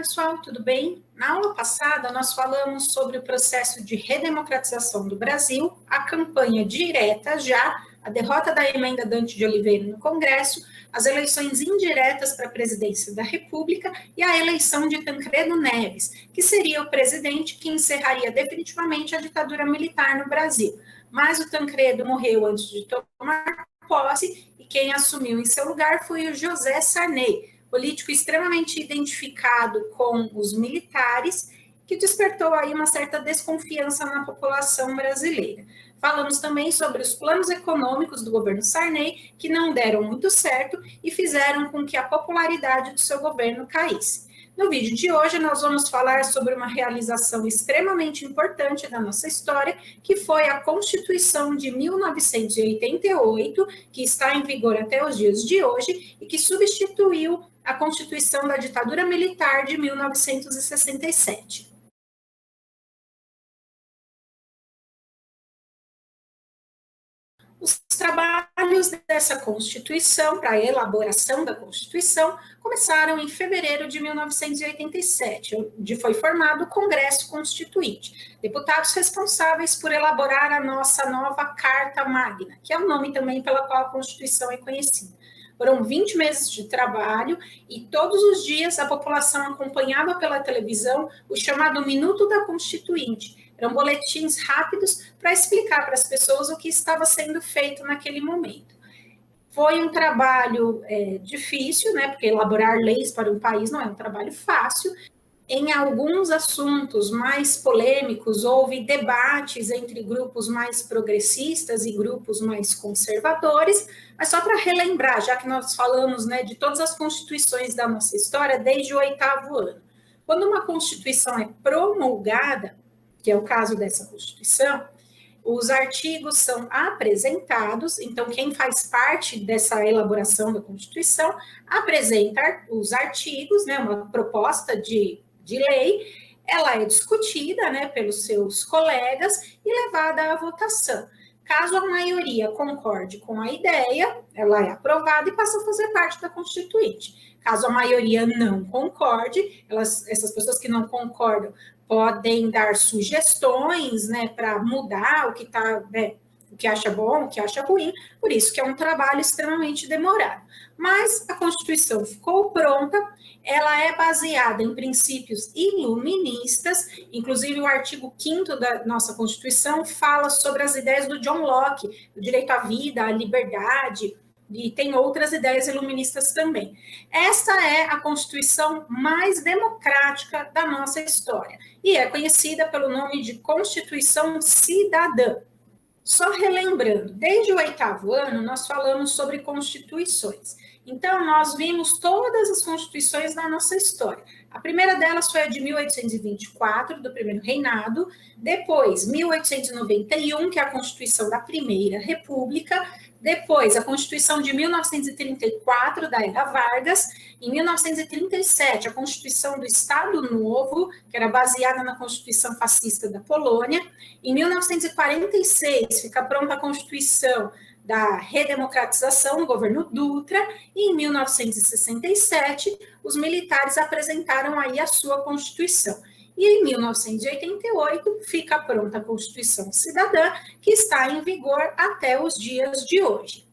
pessoal, tudo bem? Na aula passada, nós falamos sobre o processo de redemocratização do Brasil, a campanha direta já, a derrota da emenda Dante de Oliveira no Congresso, as eleições indiretas para a presidência da República e a eleição de Tancredo Neves, que seria o presidente que encerraria definitivamente a ditadura militar no Brasil. Mas o Tancredo morreu antes de tomar posse e quem assumiu em seu lugar foi o José Sarney, político extremamente identificado com os militares, que despertou aí uma certa desconfiança na população brasileira. Falamos também sobre os planos econômicos do governo Sarney, que não deram muito certo e fizeram com que a popularidade do seu governo caísse. No vídeo de hoje, nós vamos falar sobre uma realização extremamente importante da nossa história, que foi a Constituição de 1988, que está em vigor até os dias de hoje e que substituiu a Constituição da ditadura militar de 1967. Os trabalhos dessa Constituição, para a elaboração da Constituição, começaram em fevereiro de 1987, onde foi formado o Congresso Constituinte, deputados responsáveis por elaborar a nossa nova Carta Magna, que é o nome também pela qual a Constituição é conhecida. Foram 20 meses de trabalho e todos os dias a população acompanhava pela televisão o chamado Minuto da Constituinte. Eram boletins rápidos para explicar para as pessoas o que estava sendo feito naquele momento. Foi um trabalho difícil, né? Porque elaborar leis para um país não é um trabalho fácil. Em alguns assuntos mais polêmicos, houve debates entre grupos mais progressistas e grupos mais conservadores, mas só para relembrar, já que nós falamos, né, de todas as constituições da nossa história desde o 8º ano. Quando uma constituição é promulgada, que é o caso dessa Constituição, os artigos são apresentados, então quem faz parte dessa elaboração da Constituição apresenta os artigos, né, uma proposta de lei, ela é discutida, né, pelos seus colegas e levada à votação. Caso a maioria concorde com a ideia, ela é aprovada e passa a fazer parte da Constituinte. Caso a maioria não concorde, essas pessoas que não concordam podem dar sugestões, né, para mudar o que está, né, o que acha bom, o que acha ruim, por isso que é um trabalho extremamente demorado. Mas a Constituição ficou pronta, ela é baseada em princípios iluministas, inclusive o artigo 5º da nossa Constituição fala sobre as ideias do John Locke, o direito à vida, à liberdade, e tem outras ideias iluministas também. Essa é a Constituição mais democrática da nossa história, e é conhecida pelo nome de Constituição Cidadã. Só relembrando, desde o 8º ano, nós falamos sobre constituições. Então, nós vimos todas as constituições da nossa história. A primeira delas foi a de 1824, do primeiro reinado, depois 1891, que é a Constituição da Primeira República, depois a Constituição de 1934, da Era Vargas, em 1937, a Constituição do Estado Novo, que era baseada na Constituição fascista da Polônia, em 1946 fica pronta a Constituição da redemocratização no governo Dutra, e em 1967 os militares apresentaram aí a sua Constituição. E em 1988 fica pronta a Constituição Cidadã, que está em vigor até os dias de hoje.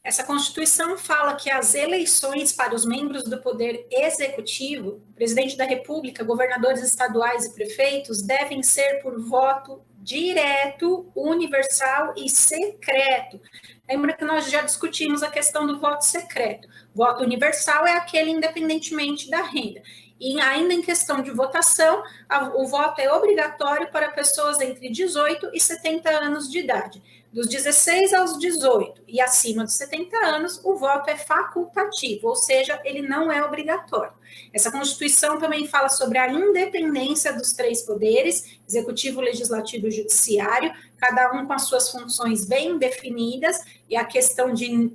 Essa Constituição fala que as eleições para os membros do Poder Executivo, presidente da República, governadores estaduais e prefeitos, devem ser por voto direto, universal e secreto. Lembra que nós já discutimos a questão do voto secreto. Voto universal é aquele independentemente da renda. E ainda em questão de votação, o voto é obrigatório para pessoas entre 18 e 70 anos de idade. Dos 16 aos 18 e acima dos 70 anos, o voto é facultativo, ou seja, ele não é obrigatório. Essa Constituição também fala sobre a independência dos 3 poderes, executivo, legislativo e judiciário, cada um com as suas funções bem definidas, e a questão de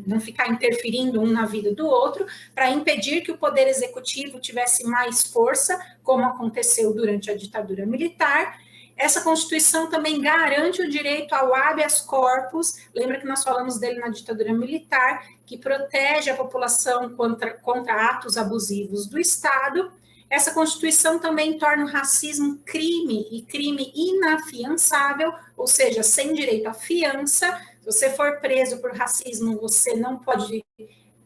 não ficar interferindo um na vida do outro, para impedir que o poder executivo tivesse mais força, como aconteceu durante a ditadura militar. Essa Constituição também garante o direito ao habeas corpus, lembra que nós falamos dele na ditadura militar, que protege a população contra atos abusivos do Estado. Essa Constituição também torna o racismo crime e crime inafiançável, ou seja, sem direito à fiança. Se você for preso por racismo, você não pode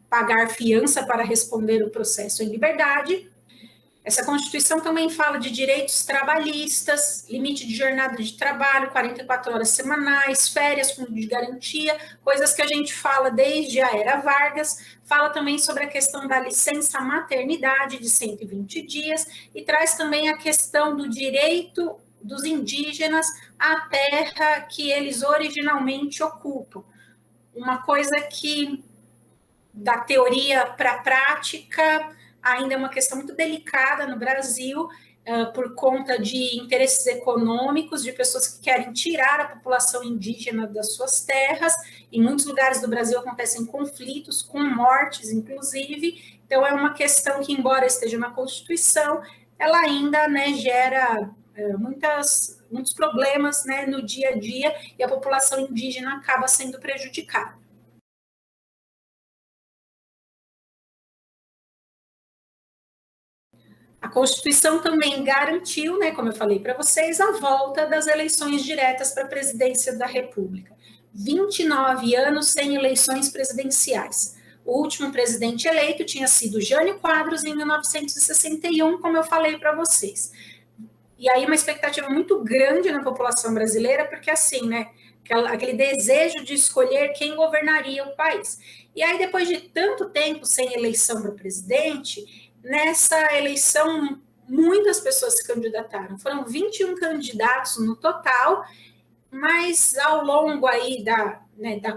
pagar fiança para responder o processo em liberdade. Essa Constituição também fala de direitos trabalhistas, limite de jornada de trabalho, 44 horas semanais, férias, fundo de garantia, coisas que a gente fala desde a era Vargas. Fala também sobre a questão da licença maternidade de 120 dias e traz também a questão do direito dos indígenas à terra que eles originalmente ocupam. Uma coisa que, da teoria para a prática, ainda é uma questão muito delicada no Brasil, por conta de interesses econômicos, de pessoas que querem tirar a população indígena das suas terras. Em muitos lugares do Brasil acontecem conflitos, com mortes, inclusive. Então, é uma questão que, embora esteja na Constituição, ela ainda, né, gera muitos problemas, né, no dia a dia, e a população indígena acaba sendo prejudicada. A Constituição também garantiu, né, como eu falei para vocês, a volta das eleições diretas para a presidência da República. 29 anos sem eleições presidenciais. O último presidente eleito tinha sido Jânio Quadros em 1961, como eu falei para vocês. E aí uma expectativa muito grande na população brasileira, porque assim, né, aquele desejo de escolher quem governaria o país. E aí, depois de tanto tempo sem eleição para presidente, nessa eleição, muitas pessoas se candidataram. Foram 21 candidatos no total, mas ao longo aí da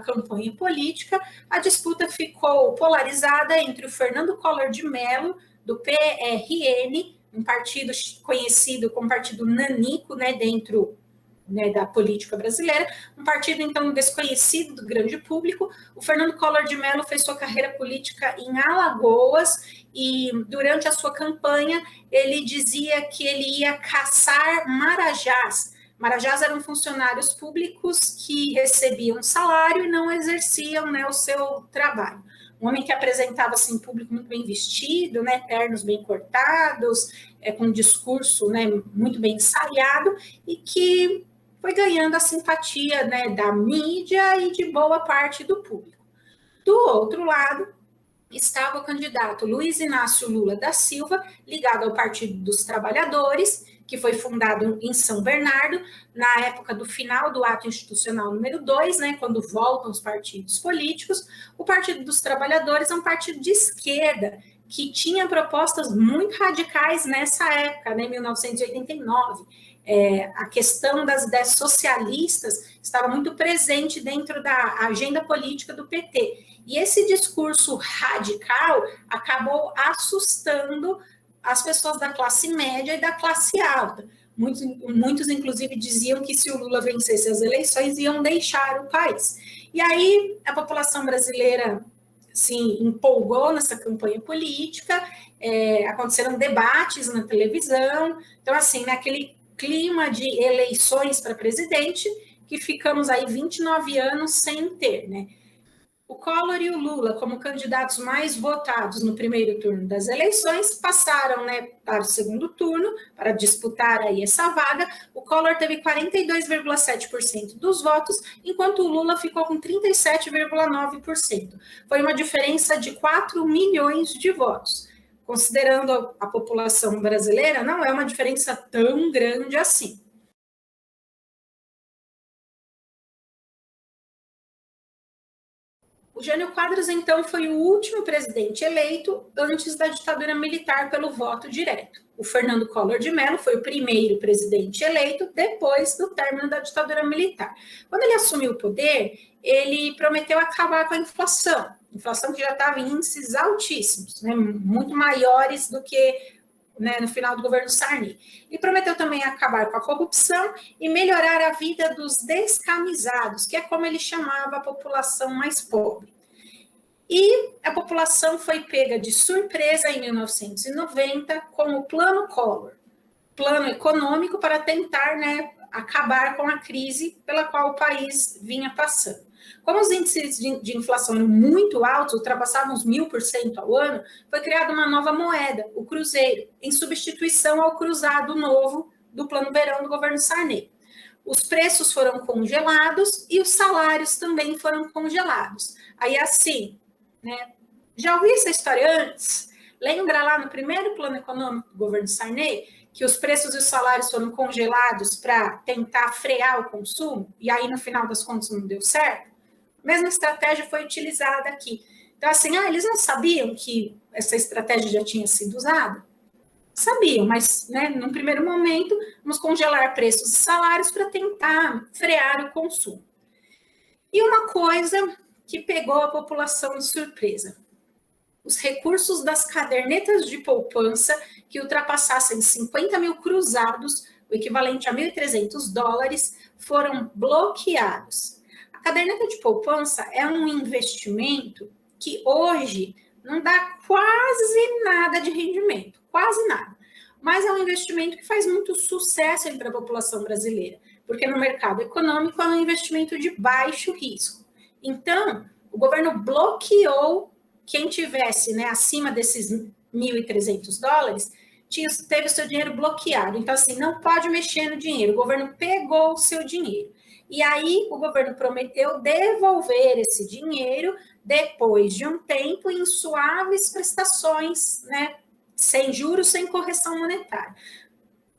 campanha política, a disputa ficou polarizada entre o Fernando Collor de Mello, do PRN, um partido conhecido como partido nanico, né, dentro, né, da política brasileira, um partido, então, desconhecido do grande público. O Fernando Collor de Mello fez sua carreira política em Alagoas e, durante a sua campanha, ele dizia que ele ia caçar marajás. Marajás eram funcionários públicos que recebiam salário e não exerciam, né, o seu trabalho. Um homem que apresentava-se em público muito bem vestido, né, ternos bem cortados, com um discurso, né, muito bem ensaiado, e que foi ganhando a simpatia, né, da mídia e de boa parte do público. Do outro lado, estava o candidato Luiz Inácio Lula da Silva, ligado ao Partido dos Trabalhadores, que foi fundado em São Bernardo, na época do final do ato institucional número 2, né, quando voltam os partidos políticos. O Partido dos Trabalhadores é um partido de esquerda, que tinha propostas muito radicais nessa época, né, 1989. A questão das ideias socialistas estava muito presente dentro da agenda política do PT. E esse discurso radical acabou assustando as pessoas da classe média e da classe alta. Muitos, inclusive, diziam que se o Lula vencesse as eleições, iam deixar o país. E aí a população brasileira se empolgou nessa campanha política, aconteceram debates na televisão. Então, assim, naquele clima de eleições para presidente, que ficamos aí 29 anos sem ter, né? O Collor e o Lula, como candidatos mais votados no primeiro turno das eleições, passaram, né, para o segundo turno, para disputar aí essa vaga. O Collor teve 42,7% dos votos, enquanto o Lula ficou com 37,9%. Foi uma diferença de 4 milhões de votos. Considerando a população brasileira, não é uma diferença tão grande assim. O Jânio Quadros, então, foi o último presidente eleito antes da ditadura militar pelo voto direto. O Fernando Collor de Mello foi o primeiro presidente eleito depois do término da ditadura militar. Quando ele assumiu o poder, ele prometeu acabar com a inflação que já estava em índices altíssimos, né, muito maiores do que, né, no final do governo Sarney. E prometeu também acabar com a corrupção e melhorar a vida dos descamisados, que é como ele chamava a população mais pobre. E a população foi pega de surpresa em 1990 com o Plano Collor, plano econômico para tentar, né, acabar com a crise pela qual o país vinha passando. Como os índices de inflação eram muito altos, ultrapassavam os 1000% ao ano, foi criada uma nova moeda, o cruzeiro, em substituição ao cruzado novo do Plano Verão do governo Sarney. Os preços foram congelados e os salários também foram congelados. Aí, assim, né? Já ouvi essa história antes? Lembra lá no primeiro plano econômico do governo Sarney, que os preços e os salários foram congelados para tentar frear o consumo? E aí, no final das contas, não deu certo? A mesma estratégia foi utilizada aqui. Então, assim, eles não sabiam que essa estratégia já tinha sido usada? Sabiam, mas, né, num primeiro momento, vamos congelar preços e salários para tentar frear o consumo. E uma coisa que pegou a população de surpresa: os recursos das cadernetas de poupança que ultrapassassem 50 mil cruzados, o equivalente a $1.300, foram bloqueados. A caderneta de poupança é um investimento que hoje não dá quase nada de rendimento, quase nada. Mas é um investimento que faz muito sucesso entre a população brasileira, porque no mercado econômico é um investimento de baixo risco. Então, o governo bloqueou quem tivesse, né, acima desses $1.300, teve o seu dinheiro bloqueado. Então, assim, não pode mexer no dinheiro. O governo pegou o seu dinheiro. E aí, o governo prometeu devolver esse dinheiro depois de um tempo em suaves prestações, né, sem juros, sem correção monetária.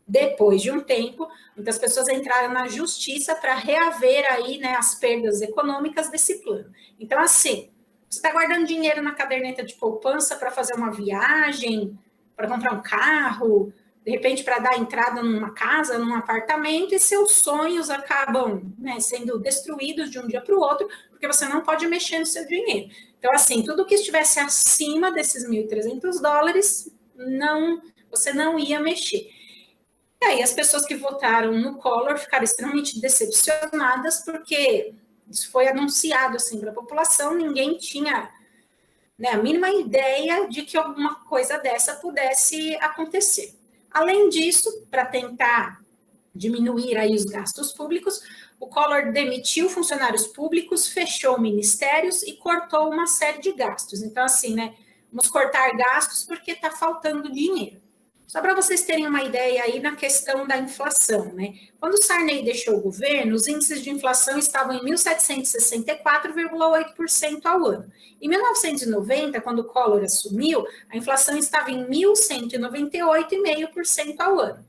Depois de um tempo, muitas pessoas entraram na justiça para reaver aí, né, as perdas econômicas desse plano. Então, assim, você está guardando dinheiro na caderneta de poupança para fazer uma viagem, para comprar um carro, de repente para dar entrada numa casa, num apartamento, e seus sonhos acabam, né, sendo destruídos de um dia para o outro, porque você não pode mexer no seu dinheiro. Então, assim, tudo que estivesse acima desses $1.300, você não ia mexer. E aí as pessoas que votaram no Collor ficaram extremamente decepcionadas, porque isso foi anunciado assim para a população, ninguém tinha, né, a mínima ideia de que alguma coisa dessa pudesse acontecer. Além disso, para tentar diminuir aí os gastos públicos, o Collor demitiu funcionários públicos, fechou ministérios e cortou uma série de gastos. Então, assim, né, vamos cortar gastos porque está faltando dinheiro. Só para vocês terem uma ideia aí na questão da inflação, né? Quando o Sarney deixou o governo, os índices de inflação estavam em 1.764,8% ao ano. Em 1990, quando o Collor assumiu, a inflação estava em 1.198,5% ao ano.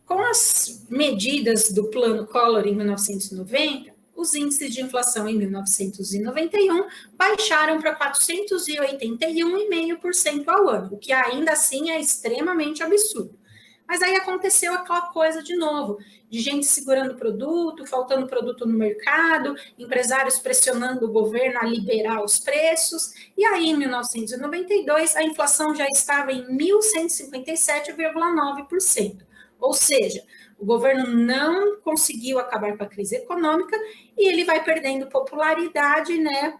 Com as medidas do plano Collor em 1990, os índices de inflação em 1991 baixaram para 481,5% ao ano, o que ainda assim é extremamente absurdo. Mas aí aconteceu aquela coisa de novo, de gente segurando produto, faltando produto no mercado, empresários pressionando o governo a liberar os preços, e aí em 1992 a inflação já estava em 1.157,9%. Ou seja, o governo não conseguiu acabar com a crise econômica e ele vai perdendo popularidade, né,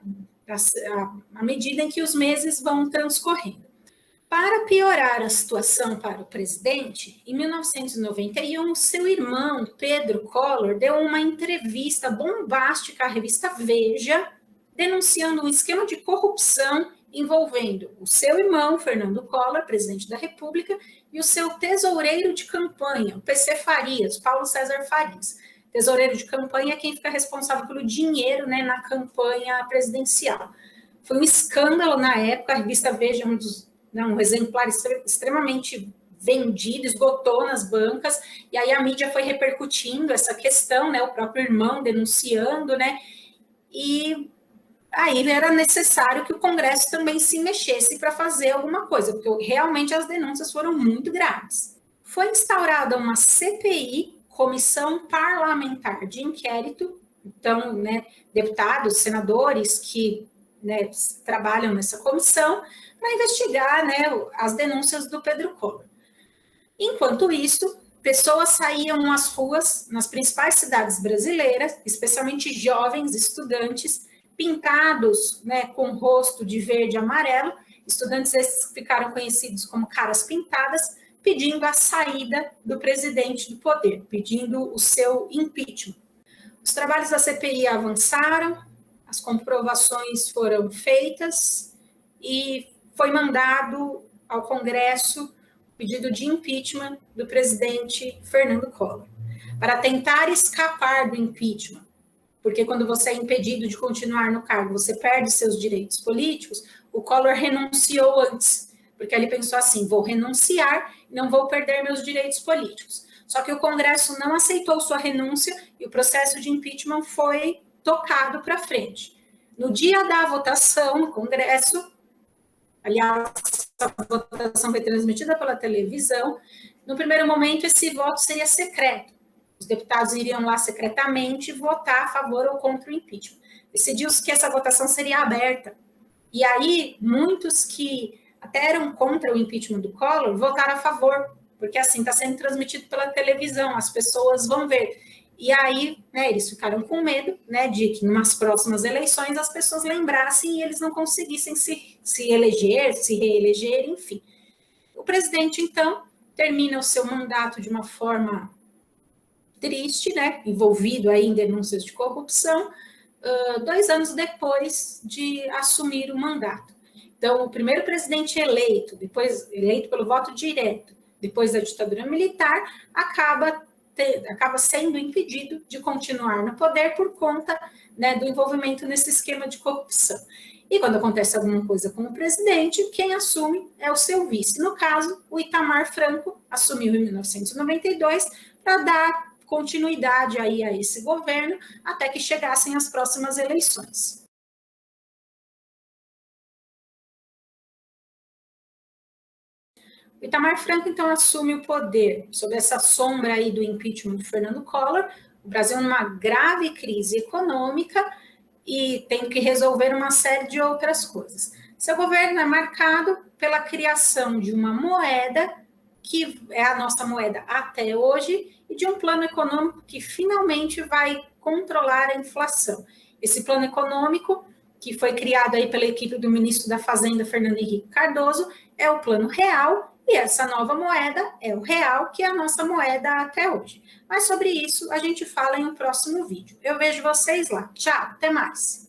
à medida em que os meses vão transcorrendo. Para piorar a situação para o presidente, em 1991, seu irmão, Pedro Collor, deu uma entrevista bombástica à revista Veja, denunciando um esquema de corrupção envolvendo o seu irmão, Fernando Collor, presidente da República, e o seu tesoureiro de campanha, o PC Farias, Paulo César Farias. Tesoureiro de campanha é quem fica responsável pelo dinheiro, né, na campanha presidencial. Foi um escândalo na época, a revista Veja é um exemplar extremamente vendido, esgotou nas bancas, e aí a mídia foi repercutindo essa questão, né, o próprio irmão denunciando, né, e aí era necessário que o Congresso também se mexesse para fazer alguma coisa, porque realmente as denúncias foram muito graves. Foi instaurada uma CPI, Comissão Parlamentar de Inquérito, então, né, deputados, senadores que, né, trabalham nessa comissão, para investigar, né, as denúncias do Pedro Collor. Enquanto isso, pessoas saíam às ruas, nas principais cidades brasileiras, especialmente jovens, estudantes, pintados, né, com o rosto de verde e amarelo, estudantes esses que ficaram conhecidos como caras pintadas, pedindo a saída do presidente do poder, pedindo o seu impeachment. Os trabalhos da CPI avançaram, as comprovações foram feitas e foi mandado ao Congresso pedido de impeachment do presidente Fernando Collor, para tentar escapar do impeachment, porque quando você é impedido de continuar no cargo, você perde seus direitos políticos. O Collor renunciou antes, porque ele pensou assim: vou renunciar, não vou perder meus direitos políticos. Só que o Congresso não aceitou sua renúncia e o processo de impeachment foi tocado para frente. No dia da votação no Congresso, aliás, a votação foi transmitida pela televisão, no primeiro momento esse voto seria secreto. Os deputados iriam lá secretamente votar a favor ou contra o impeachment. Decidiu-se que essa votação seria aberta. E aí, muitos que até eram contra o impeachment do Collor votaram a favor, porque assim está sendo transmitido pela televisão, as pessoas vão ver. E aí, né, eles ficaram com medo, né, de que nas próximas eleições as pessoas lembrassem e eles não conseguissem se eleger, se reeleger, enfim. O presidente, então, termina o seu mandato de uma forma triste, né, envolvido aí em denúncias de corrupção, 2 anos depois de assumir o mandato. Então, o primeiro presidente eleito, depois eleito pelo voto direto, depois da ditadura militar, acaba sendo impedido de continuar no poder por conta, né, do envolvimento nesse esquema de corrupção. E quando acontece alguma coisa com o presidente, quem assume é o seu vice. No caso, o Itamar Franco assumiu em 1992 para dar continuidade aí a esse governo até que chegassem as próximas eleições. O Itamar Franco, então, assume o poder sob essa sombra aí do impeachment de Fernando Collor, o Brasil numa grave crise econômica e tem que resolver uma série de outras coisas. Seu governo é marcado pela criação de uma moeda, que é a nossa moeda até hoje, e de um plano econômico que finalmente vai controlar a inflação. Esse plano econômico, que foi criado aí pela equipe do ministro da Fazenda, Fernando Henrique Cardoso, é o Plano Real, e essa nova moeda é o real, que é a nossa moeda até hoje. Mas sobre isso a gente fala em um próximo vídeo. Eu vejo vocês lá. Tchau, até mais.